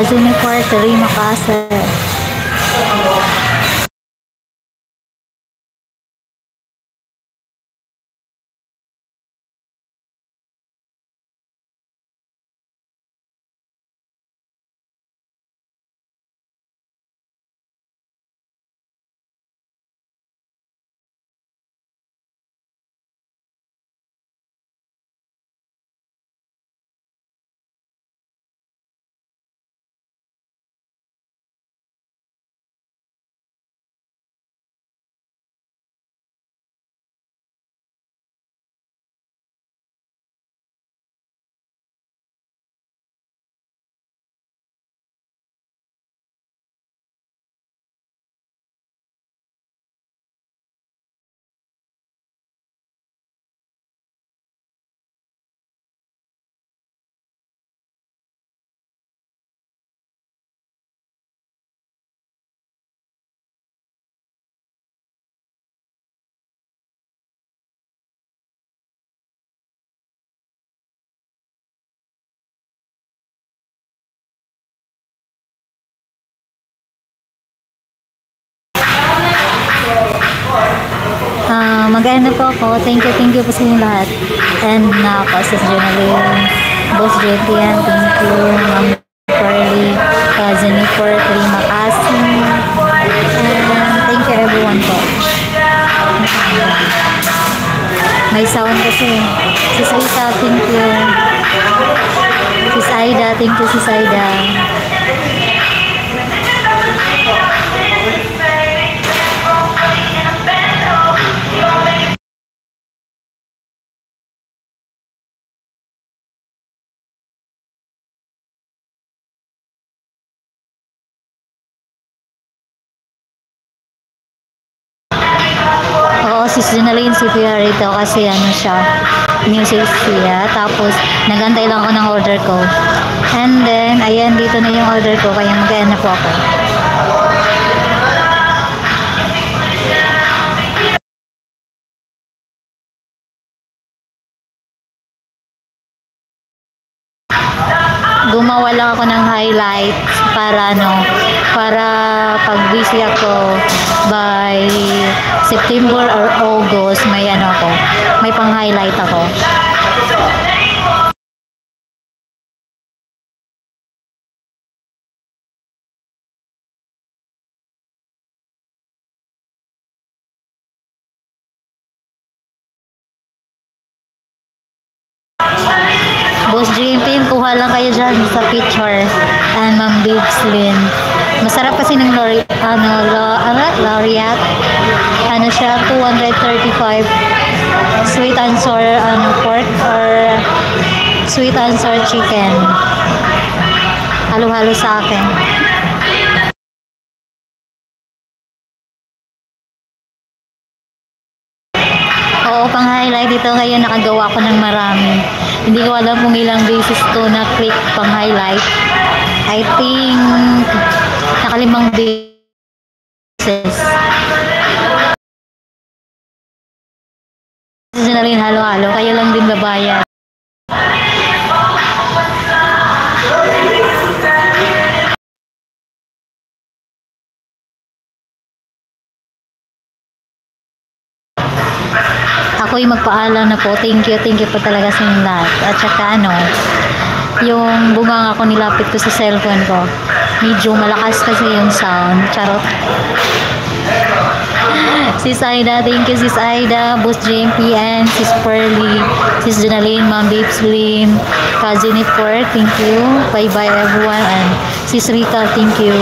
Jennifer Terima kasih. Mag-ano po ako. Thank you po sa inyo lahat. And ako, Sis Jonalyn, Boss JP, and thank you, Ma'am Pearly, Jennifer Terima kasih. And thank you everyone po. May sound kasi. Sis Rita, thank you. Sis Aida, thank you, Sis Aida. Oo, Sis Jonalyn, si Kuya Rito kasi ano siya, music siya. Tapos, nagantay lang ako ng order ko. And then, ayan, dito na yung order ko. Kaya mag-ayan na po ako. Gumawa lang ako ng highlights para pag busy ako by September or August, may may pang-highlight ako. Boss JP, kuha lang kayo dyan sa picture. And Ma'am Babes Lynn. Masarap kasi ng Laureate. Ano siya, 235. Sweet and sour pork or sweet and sour chicken. Halo-halo sa akin. Oo, pang-highlight dito ngayon nakagawa ko ng marami. Hindi ko alam kung ilang beses to na-click pang-highlight. I think nakalimang beses. Kasi na rin halo-halo, kayo lang din babayan. Ako'y magpaalam na po. Thank you po talaga sa inyo lahat. At saka yung bunga ko nilapit ko sa cellphone ko. Medyo malakas kasi yung sound. Charot. Sis Aida, thank you Sis Aida, Boss JP, and Sis Pearly, Sis Jonalyn, Ma'am Babes Lynn, Jennifer, thank you. Bye bye everyone, and Sis Rita, thank you.